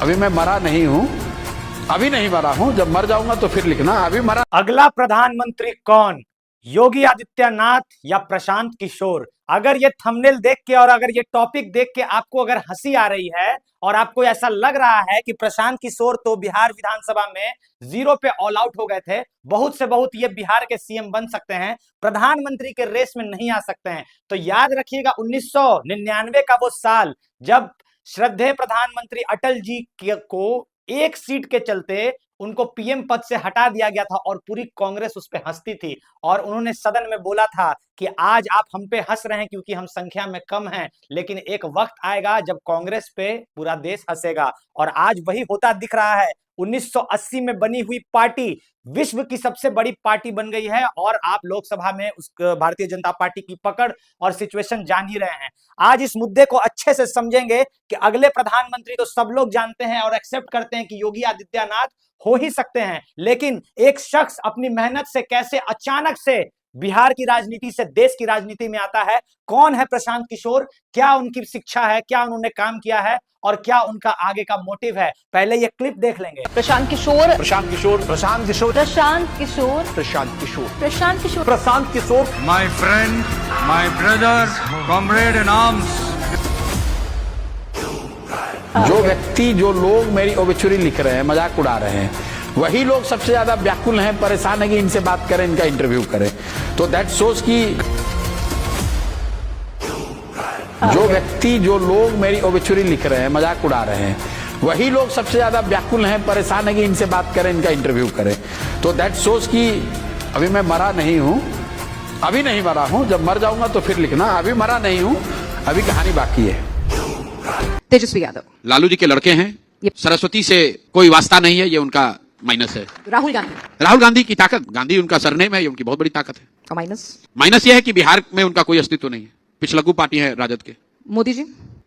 अभी मैं मरा नहीं हूँ, अभी नहीं मरा हूँ, जब मर जाऊंगा तो फिर लिखना अभी मरा। अगला प्रधानमंत्री कौन, योगी आदित्यनाथ या प्रशांत किशोर? अगर ये थंबनेल देख के और अगर ये टॉपिक देख के आपको अगर हंसी आ रही है और आपको ऐसा लग रहा है कि प्रशांत किशोर तो बिहार विधानसभा में 0 पे ऑल आउट हो गए थे, बहुत से बहुत ये बिहार के सीएम बन सकते हैं, प्रधानमंत्री के रेस में नहीं आ सकते हैं, तो याद रखिएगा 1999 का वो साल जब श्रद्धेय प्रधानमंत्री अटल जी को एक सीट के चलते उनको पीएम पद से हटा दिया गया था और पूरी कांग्रेस उस पे हंसती थी और उन्होंने सदन में बोला था कि आज आप हम पे हंस रहे हैं क्योंकि हम संख्या में कम हैं, लेकिन एक वक्त आएगा जब कांग्रेस पे पूरा देश हंसेगा। और आज वही होता दिख रहा है। 1980 में बनी हुई पार्टी विश्व की सबसे बड़ी पार्टी बन गई है और आप लोकसभा में उस भारतीय जनता पार्टी की पकड़ और सिचुएशन जान ही रहे हैं। आज इस मुद्दे को अच्छे से समझेंगे कि अगले प्रधानमंत्री तो सब लोग जानते हैं और एक्सेप्ट करते हैं कि योगी आदित्यनाथ हो ही सकते हैं, लेकिन एक शख्स अपनी मेहनत से कैसे अचानक से बिहार की राजनीति से देश की राजनीति में आता है। कौन है प्रशांत किशोर, क्या उनकी शिक्षा है, क्या उन्होंने काम किया है और क्या उनका आगे का मोटिव है, पहले ये क्लिप देख लेंगे। Prashant Kishor, Prashant Kishor, Prashant Kishor, Prashant Kishor, Prashant Kishor, Prashant Kishor, Prashant Kishor, My friend, my brother, comrade in arms. जो व्यक्ति, जो लोग मेरी ओबिचुरी लिख रहे हैं, मजाक उड़ा रहे हैं, वही लोग सबसे ज्यादा व्याकुल हैं, परेशान है कि इनसे बात करें, इनका इंटरव्यू करें। तो दैट शोज कि जो व्यक्ति, जो लोग मेरी ओबिचुरी लिख रहे हैं, मजाक उड़ा रहे हैं, वही लोग सबसे ज्यादा व्याकुल हैं, परेशान है कि इनसे बात करें, इनका इंटरव्यू करें। तो दैट शोज कि अभी मैं मरा नहीं हूँ, अभी नहीं मरा हूँ, जब मर जाऊंगा तो फिर लिखना अभी मरा नहीं हूँ, अभी कहानी बाकी है। तेजस्वी यादव, लालू जी के लड़के हैं, सरस्वती से कोई वास्ता नहीं है, ये उनका माइनस है। राहुल गांधी, राहुल गांधी की ताकत, गांधी उनका सरनेम है, ये उनकी बहुत बड़ी ताकत है। माइनस ये है कि बिहार में उनका कोई अस्तित्व नहीं है, पिछलग्गू पार्टी है राजद के। मोदी जी,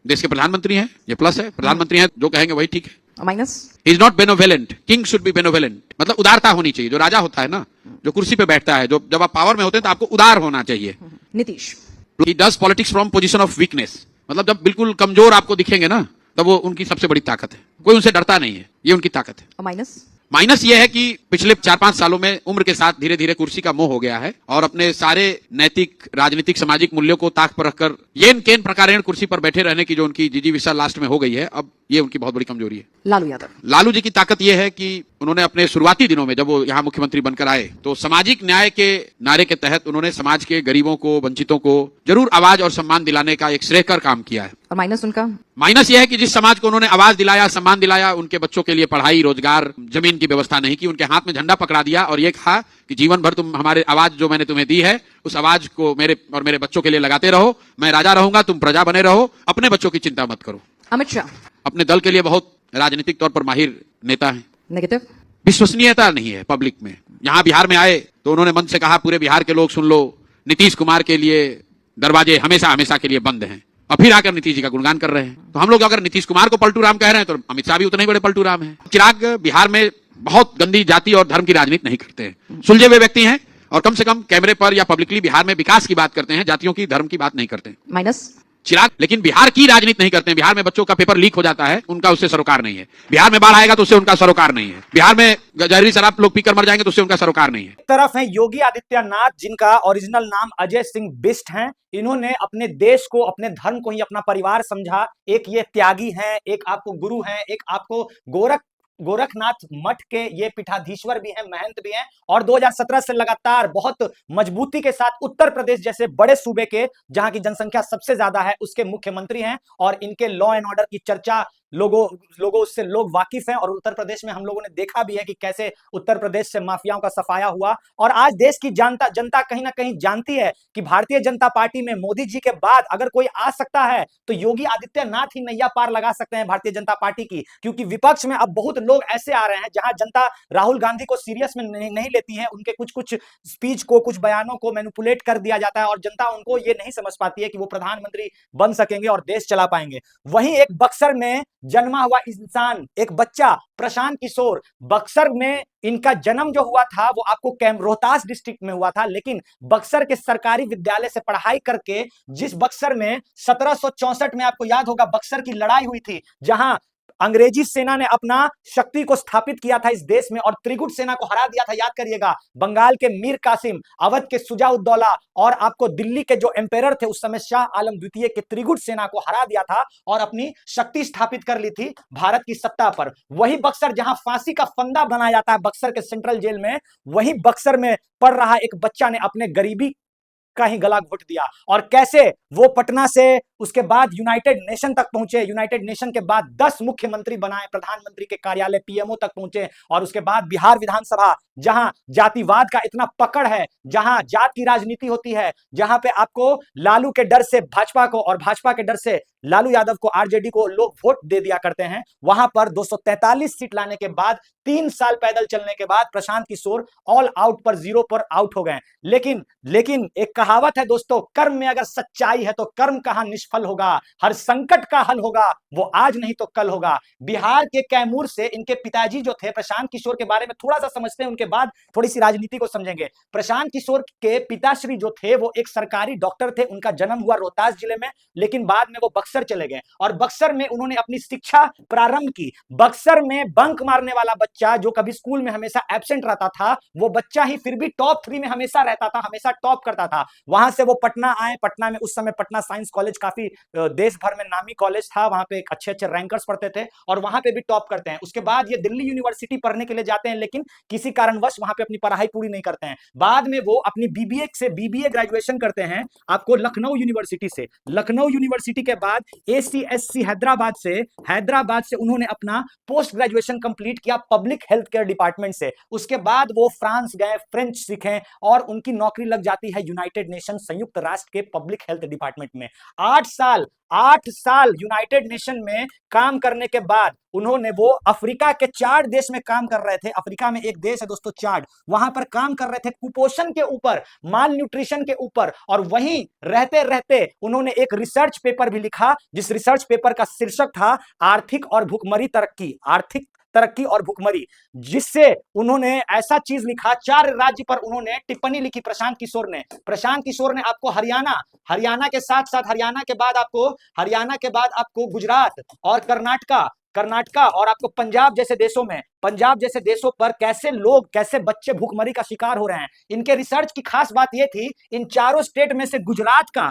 देश के प्रधानमंत्री हैं, ये प्लस है, प्रधानमंत्री हैं, जो कहेंगे वही ठीक है। Minus, he is not benevolent, king should be benevolent, मतलब उदारता होनी चाहिए। जो राजा होता है ना, जो कुर्सी पे बैठता है, जो जब आप पावर में होते हैं तो आपको उदार होना चाहिए। Nitish, he does politics from position of weakness, मतलब जब बिल्कुल कमजोर आपको दिखेंगे ना, तब वो उनकी सबसे बड़ी ताकत है, कोई उनसे डरता नहीं है, ये उनकी ताकत है। माइनस, माइनस ये है कि पिछले 4-5 सालों में उम्र के साथ धीरे धीरे कुर्सी का मोह हो गया है और अपने सारे नैतिक, राजनीतिक, सामाजिक मूल्यों को ताक पर रखकर येन केन प्रकारेण कुर्सी पर बैठे रहने की जो उनकी जिजीविषा लास्ट में हो गई है, अब ये उनकी बहुत बड़ी कमजोरी है। लालू यादव, लालू जी की ताकत ये है कि उन्होंने अपने शुरुआती दिनों में जब वो यहाँ मुख्यमंत्री बनकर आए तो सामाजिक न्याय के नारे के तहत उन्होंने समाज के गरीबों को, वंचितों को जरूर आवाज और सम्मान दिलाने का एक श्रेयकर काम किया है। और माइनस उनका, माइनस यह है कि जिस समाज को उन्होंने आवाज दिलाया, सम्मान दिलाया, उनके बच्चों के लिए पढ़ाई, रोजगार, जमीन की व्यवस्था नहीं की, उनके हाथ में झंडा पकड़ा दिया और ये कहा कि जीवन भर तुम हमारे आवाज जो मैंने तुम्हें दी है, उस आवाज को मेरे और मेरे बच्चों के लिए लगाते रहो, मैं राजा रहूंगा, तुम प्रजा बने रहो, अपने बच्चों की चिंता मत करो। अमित शाह, अपने दल के लिए बहुत राजनीतिक तौर पर माहिर नेता है, नेगेटिव, विश्वसनीयता नहीं है पब्लिक में। यहाँ बिहार में आए तो उन्होंने मन से कहा पूरे बिहार के लोग सुन लो, नीतीश कुमार के लिए दरवाजे हमेशा हमेशा के लिए बंद हैं, और फिर आकर नीतीश जी का गुणगान कर रहे हैं। तो हम लोग अगर नीतीश कुमार को पलटू राम कह रहे हैं तो अमित शाह भी उतने ही बड़े पलटू राम हैं। चिराग बिहार में बहुत गंदी जाति और धर्म की राजनीति नहीं करते हैं, सुलझे हुए व्यक्ति हैं और कम से कम कैमरे पर या पब्लिकली बिहार में विकास की बात करते हैं, जातियों की, धर्म की बात नहीं करते हैं। माइनस, चिराग लेकिन बिहार की राजनीति नहीं करते हैं। बिहार में बच्चों का पेपर लीक हो जाता है, उनका उससे सरोकार नहीं है। बिहार में बाढ़ आएगा तो उससे उनका सरोकार नहीं है। बिहार में जहरीली शराब लोग पीकर मर जाएंगे तो उससे उनका सरोकार नहीं है। तरफ है योगी आदित्यनाथ, जिनका ओरिजिनल नाम अजय सिंह बिष्ट है। इन्होंने अपने देश को, अपने धर्म को ही अपना परिवार समझा। एक ये त्यागी हैं, एक आपको गुरु हैं, एक आपको गोरखनाथ मठ के ये पीठाधीश्वर भी हैं, महंत भी हैं, और 2017 से लगातार बहुत मजबूती के साथ उत्तर प्रदेश जैसे बड़े सूबे के, जहां की जनसंख्या सबसे ज्यादा है, उसके मुख्यमंत्री हैं। और इनके लॉ एंड ऑर्डर की चर्चा लोगों उससे लोग वाकिफ हैं। और उत्तर प्रदेश में हम लोगों ने देखा भी है कि कैसे उत्तर प्रदेश से माफियाओं का सफाया हुआ। और आज देश की जनता कहीं ना कहीं जानती है कि भारतीय जनता पार्टी में मोदी जी के बाद अगर कोई आ सकता है तो योगी आदित्यनाथ ही नैया पार लगा सकते हैं भारतीय जनता पार्टी की। क्योंकि विपक्ष में अब बहुत लोग ऐसे आ रहे हैं जहां जनता राहुल गांधी को सीरियस में नहीं लेती है, उनके कुछ स्पीच को, कुछ बयानों को मैनिपुलेट कर दिया जाता है और जनता उनको ये नहीं समझ पाती है कि वो प्रधानमंत्री बन सकेंगे और देश चला पाएंगे। वहीं एक बक्सर में जन्मा हुआ इंसान, एक बच्चा प्रशांत किशोर, बक्सर में इनका जन्म जो हुआ था वो आपको रोहतास डिस्ट्रिक्ट में हुआ था, लेकिन बक्सर के सरकारी विद्यालय से पढ़ाई करके, जिस बक्सर में 1764 में आपको याद होगा बक्सर की लड़ाई हुई थी, जहां अंग्रेजी सेना ने अपना शक्ति को स्थापित किया था इस देश में और त्रिगुट सेना को हरा दिया था, याद करिएगा। बंगाल के मीर कासिम, अवध के शुजाउद्दौला और आपको दिल्ली के जो एम्पेरर थे उस समय शाह आलम द्वितीय के त्रिगुट सेना को हरा दिया था और अपनी शक्ति स्थापित कर ली थी भारत की सत्ता पर। वही बक्सर जहां फांसी का फंदा बनाया जाता है बक्सर के सेंट्रल जेल में, वही बक्सर में पढ़ रहा एक बच्चा ने अपने गरीबी का ही गला घोट दिया और कैसे वो पटना से उसके बाद यूनाइटेड नेशन तक पहुंचे, यूनाइटेड नेशन के बाद 10 मुख्यमंत्री बनाए, प्रधानमंत्री के कार्यालय पीएमओ तक पहुंचे और उसके बाद बिहार विधानसभा जहां जातिवाद का इतना पकड़ है, जहां जात की राजनीति होती है, जहां पे आपको लालू के डर से भाजपा को और भाजपा के डर से लालू यादव को, आरजेडी को लोग वोट दे दिया करते हैं, वहां पर 243 सीट लाने के बाद 3 साल पैदल चलने के बाद प्रशांत किशोर ऑल आउट पर 0 पर आउट हो गए। लेकिन एक कहावत है दोस्तों, कर्म में अगर सच्चाई है तो कर्म कहां निष्फल होगा, हर संकट का हल होगा, वो आज नहीं तो कल होगा। बिहार के कैमूर से इनके पिताजी जो थे, प्रशांत किशोर के बारे में थोड़ा सा समझते हैं, उनके बाद थोड़ी सी राजनीति को समझेंगे। प्रशांत किशोर के पिताश्री जो थे वो एक सरकारी डॉक्टर थे, उनका जन्म हुआ रोहतास जिले में, लेकिन बाद में वो बक्सर चले गए और बक्सर में उन्होंने अपनी शिक्षा प्रारंभ की। बक्सर में बंक मारने वाला बच्चा जो कभी स्कूल में हमेशा एब्सेंट रहता था, वो बच्चा ही फिर भी टॉप 3 में हमेशा रहता था, हमेशा टॉप करता था। वहां से वो पटना आए, पटना में उस समय पटना साइंस कॉलेज काफी देश भर में नामी कॉलेज था, वहां पे अच्छे अच्छे रैंकर्स पढ़ते थे और वहां पे भी टॉप करते हैं। उसके बाद ये दिल्ली यूनिवर्सिटी पढ़ने के लिए जाते हैं, लेकिन किसी कारणवश वहां पे अपनी पढ़ाई पूरी नहीं करते हैं। बाद में वो अपनी बीबीए ग्रेजुएशन करते हैं आपको लखनऊ यूनिवर्सिटी से। लखनऊ यूनिवर्सिटी के बाद ACSC हैदराबाद से उन्होंने अपना पोस्ट ग्रेजुएशन कंप्लीट किया पब्लिक हेल्थ केयर डिपार्टमेंट से। उसके बाद वो फ्रांस गए, फ्रेंच सीखे और उनकी नौकरी लग जाती है यूनाइटेड नेशन संयुक्त राष्ट्र के पब्लिक हेल्थ डिपार्टमेंट में। 8 साल यूनाइटेड नेशन में काम करने के बाद उन्होंने, वो अफ्रीका के 4 देश में काम कर रहे थे। अफ्रीका में एक देश है दोस्तों चाड, वहां पर काम कर रहे थे कुपोषण के ऊपर, माल न्यूट्रिशन के ऊपर, और वहीं रहते रहते उन्होंने एक रिसर्च पेपर भी लिखा जिस रिसर्च पेपर का शीर्षक था आर्थिक और भुखमरी, जिससे उन्होंने ऐसा चीज लिखा, 4 राज्य पर उन्होंने टिप्पणी लिखी। प्रशांत किशोर ने आपको हरियाणा के साथ साथ हरियाणा के बाद आपको गुजरात और कर्नाटका और आपको पंजाब जैसे देशों पर कैसे बच्चे भूखमरी का शिकार हो रहे हैं। इनके रिसर्च की खास बात यह थी, इन चारों स्टेट में से गुजरात का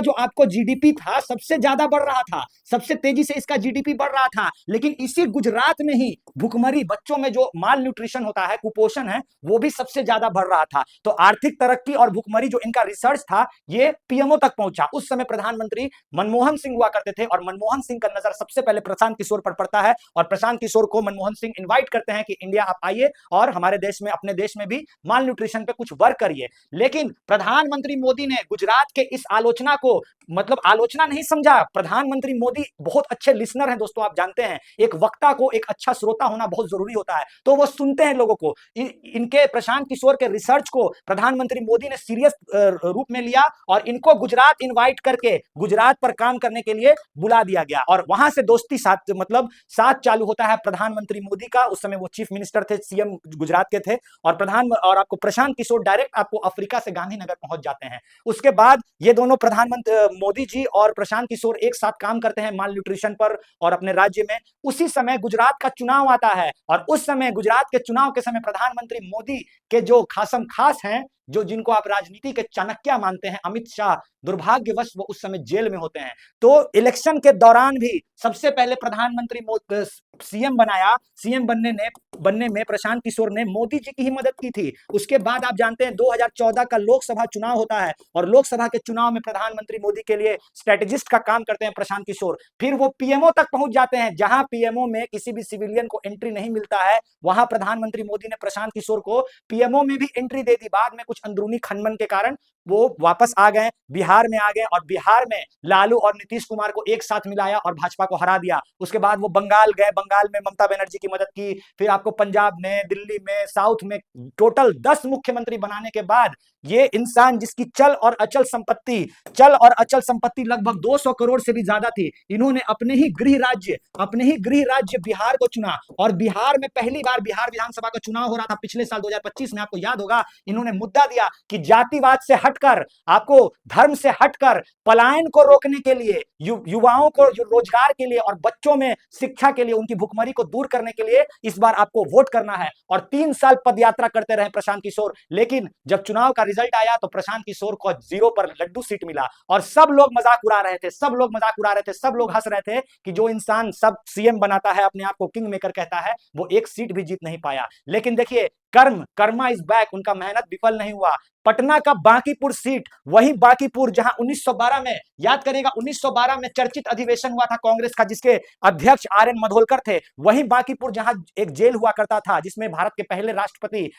जो आपको जीडीपी था सबसे ज्यादा बढ़ रहा था, सबसे तेजी से इसका जीडीपी बढ़ रहा था, लेकिन इसी गुजरात में ही भूखमरी, बच्चों में जो माल न्यूट्रिशन होता है, कुपोषण है, वो भी सबसे ज्यादा बढ़ रहा था। तो आर्थिक तरक्की और भूखमरी जो इनका रिसर्च था ये पीएमओ तक पहुंचा। उस समय प्रधानमंत्री मनमोहन सिंह हुआ करते थे और मनमोहन सिंह का नजर सबसे पहले प्रशांत किशोर पर पड़ता है और प्रशांत किशोर को मनमोहन सिंह इनवाइट करते हैं कि इंडिया आप आइए और हमारे देश में, अपने देश में भी माल न्यूट्रिशन पे कुछ वर्क करिए। लेकिन प्रधानमंत्री मोदी ने गुजरात के इस आलोचना को, मतलब आलोचना नहीं समझा। प्रधानमंत्री मोदी बहुत अच्छे लिसनर हैं दोस्तों, आप जानते हैं एक वक्ता को एक अच्छा श्रोता होना बहुत जरूरी होता है, तो वो सुनते हैं लोगों को। इनके प्रशांत किशोर के रिसर्च को प्रधानमंत्री मोदी ने सीरियस रूप में लिया और इनको गुजरात इनवाइट करके गुजरात पर काम करने के लिए बुला दिया गया और वहां से दोस्ती साथ चालू होता है प्रधानमंत्री मोदी का। उस समय वो चीफ मिनिस्टर थे, सीएम गुजरात के थे और आपको प्रशांत किशोर डायरेक्ट आपको अफ्रीका से गांधीनगर पहुंच जाते हैं। उसके बाद ये दोनों प्रधानमंत्री मोदी जी और प्रशांत किशोर एक साथ काम करते हैं माल न्यूट्रिशन पर और अपने राज्य में। उसी समय गुजरात का चुनाव आता है और उस समय गुजरात के चुनाव के समय प्रधानमंत्री मोदी के जो खास हैं, जिनको आप राजनीति के चाणक्य मानते हैं, अमित शाह, दुर्भाग्यवश वो उस समय जेल में होते हैं। तो इलेक्शन के दौरान भी सबसे पहले प्रधानमंत्री सीएम बनने में प्रशांत किशोर ने मोदी जी की ही मदद की थी। उसके बाद आप जानते हैं 2014 का लोकसभा चुनाव होता है और लोकसभा के चुनाव में प्रधानमंत्री मोदी के लिए स्ट्रेटेजिस्ट का काम करते हैं प्रशांत किशोर। फिर वो पीएमओ तक पहुंच जाते हैं, जहां पीएमओ में किसी भी सिविलियन को एंट्री नहीं मिलता है, वहां प्रधानमंत्री मोदी ने प्रशांत किशोर को पीएमओ में भी एंट्री दे दी। बाद में कुछ अंदरूनी खनन के कारण वो वापस आ गए, बिहार में आ गए और बिहार में लालू और नीतीश कुमार को एक साथ मिलाया और भाजपा को हरा दिया। उसके बाद वो बंगाल गए, बंगाल में ममता बनर्जी की मदद की, फिर आपको पंजाब में, दिल्ली में, साउथ में टोटल 10 मुख्यमंत्री बनाने के बाद ये इंसान जिसकी चल और अचल संपत्ति लगभग 200 करोड़ से भी ज्यादा थी, इन्होंने अपने ही गृह राज्य बिहार को चुना और बिहार में पहली बार बिहार विधानसभा का चुनाव हो रहा था पिछले साल 2025 में। आपको याद होगा, इन्होंने मुद्दा दिया कि जातिवाद से हट हटकर, आपको धर्म से हटकर पलायन को रोकने के लिए, युवाओं को जो रोजगार के लिए और बच्चों में शिक्षा के लिए, उनकी भुखमरी को दूर करने के लिए इस बार आपको वोट करना है। और 3 साल पदयात्रा करते रहे प्रशांत किशोर, लेकिन जब चुनाव का रिजल्ट आया तो प्रशांत किशोर को 0 पर लड्डू सीट मिला और सब लोग मजाक उड़ा रहे थे, सब लोग मजाक उड़ा रहे थे, सब लोग हंस रहे थे कि जो इंसान सब सीएम बनाता है, अपने आप को किंग मेकर कहता है, वो एक सीट भी जीत नहीं पाया। लेकिन देखिए, कर्मा इज बैक, उनका मेहनत विफल नहीं हुआ। पटना का बांकीपुर सीट, वही बांकीपुर जहां 1912 में, याद करेगा 1912 में चर्चित अधिवेशन हुआ था कांग्रेस का, जिसके अध्यक्ष आर.एन. मधोलकर थे। वही बांकीपुर जहां एक जेल हुआ करता था, जिसमें भारत के पहले राष्ट्रपति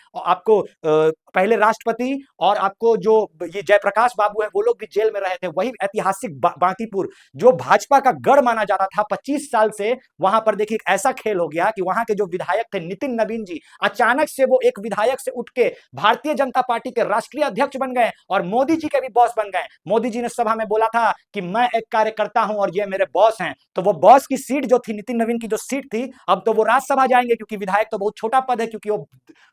और आपको जो ये जयप्रकाश बाबू है, वो लोग भी जेल में रहे थे। वही ऐतिहासिक बांकीपुर जो भाजपा का गढ़ माना जाता था 25 साल से, वहां पर देखिए ऐसा खेल हो गया कि वहां के जो विधायक थे नितिन नवीन जी, अचानक से वो एक विधायक से उठ के भारतीय जनता पार्टी के राष्ट्रीय अध्यक्ष बन गए और मोदी जी के भी बॉस बन गए। मोदी जी ने सभा में बोला था कि मैं एक कार्यकर्ता हूं और ये मेरे बॉस हैं। तो वो बॉस की सीट जो थी, नितिन नवीन की जो सीट थी, अब तो वो राज्यसभा जाएंगे, क्योंकि विधायक तो बहुत छोटा पद है, क्योंकि वो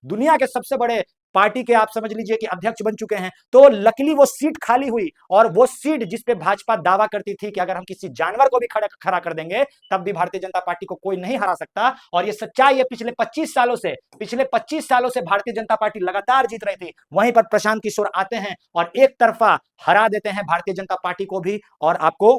दुनिया के सबसे बड़े पार्टी के आप समझ लीजिए कि अध्यक्ष बन चुके हैं। तो लकीली वो सीट खाली हुई, और वो सीट जिस पे भाजपा दावा करती थी कि अगर हम किसी जानवर को भी खड़ा कर देंगे तब भी भारतीय जनता पार्टी को कोई नहीं हरा सकता, और ये सच्चाई है। पिछले 25 सालों से भारतीय जनता पार्टी लगातार जीत रही थी। वहीं पर प्रशांत किशोर आते हैं और एक तरफा हरा देते हैं भारतीय जनता पार्टी को भी, और आपको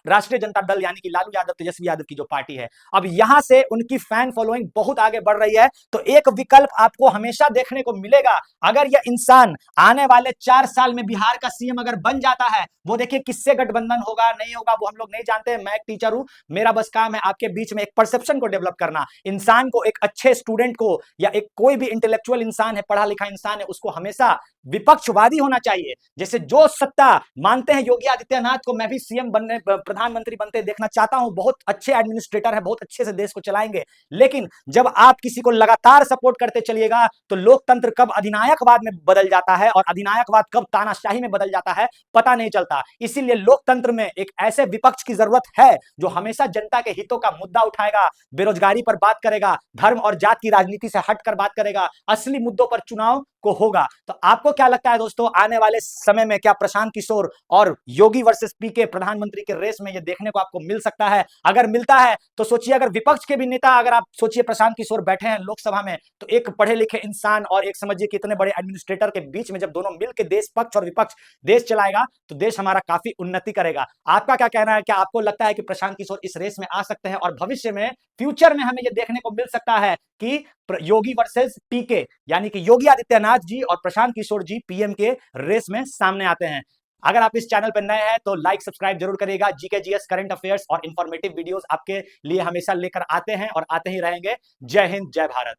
राष्ट्रीय जनता दल यानी कि लालू यादव, तेजस्वी यादव की जो पार्टी है, अब यहां से उनकी फैन फॉलोइंग बहुत आगे बढ़ रही है। तो एक विकल्प आपको हमेशा देखने को मिलेगा, अगर यह इंसान आने वाले 4 साल में बिहार का सीएम अगर बन जाता है, वो देखिए किससे गठबंधन होगा नहीं होगा वो हम लोग नहीं जानते। मैं एक टीचर हूं, मेरा बस काम है आपके बीच में एक परसेप्शन को डेवलप करना। इंसान को, एक अच्छे स्टूडेंट को, या एक कोई भी इंटेलेक्चुअल इंसान है, पढ़ा लिखा इंसान है, उसको हमेशा विपक्षवादी होना चाहिए। जैसे जो सत्ता मानते हैं योगी आदित्यनाथ को मैं भी सीएम बनने, प्रधानमंत्री बनते देखना चाहता हूं, बहुत अच्छे एडमिनिस्ट्रेटर है, बहुत अच्छे से देश को चलाएंगे। लेकिन जब आप किसी को लगातार सपोर्ट करते चलिएगा तो लोकतंत्र कब अधिनायकवाद में बदल जाता है और अधिनायकवाद कब तानाशाही में बदल जाता है पता नहीं चलता। इसीलिए लोकतंत्र में एक ऐसे विपक्ष की जरूरत है जो हमेशा जनता के हितों का मुद्दा उठाएगा, बेरोजगारी पर बात करेगा, धर्म और जात की राजनीति से हटकर बात करेगा, असली मुद्दों पर चुनाव को होगा। तो आपको क्या लगता है दोस्तों, आने वाले समय में क्या प्रशांत किशोर और योगी वर्सेस पीके प्रधानमंत्री के रेस में ये देखने को आपको मिल सकता है? अगर मिलता है तो सोचिए, अगर विपक्ष के भी नेता, अगर आप सोचिए प्रशांत किशोर बैठे हैं लोकसभा में, तो एक पढ़े लिखे इंसान और एक समझिए कि इतने बड़े एडमिनिस्ट्रेटर के बीच में जब दोनों मिलकर देश, पक्ष और विपक्ष देश चलाएगा तो देश हमारा काफी उन्नति करेगा। आपका क्या कहना है? क्या आपको लगता है कि प्रशांत किशोर इस रेस में आ सकते हैं और भविष्य में, फ्यूचर में हमें यह देखने को मिल सकता है कि योगी वर्सेस पीके, यानी कि योगी आदित्यनाथ जी और प्रशांत किशोर जी पीएम के रेस में सामने आते हैं? अगर आप इस चैनल पर नए हैं तो लाइक सब्सक्राइब जरूर करिएगा। जीके जीएस, करंट अफेयर्स और इंफॉर्मेटिव वीडियोस आपके लिए हमेशा लेकर आते हैं और आते ही रहेंगे। जय हिंद, जय भारत।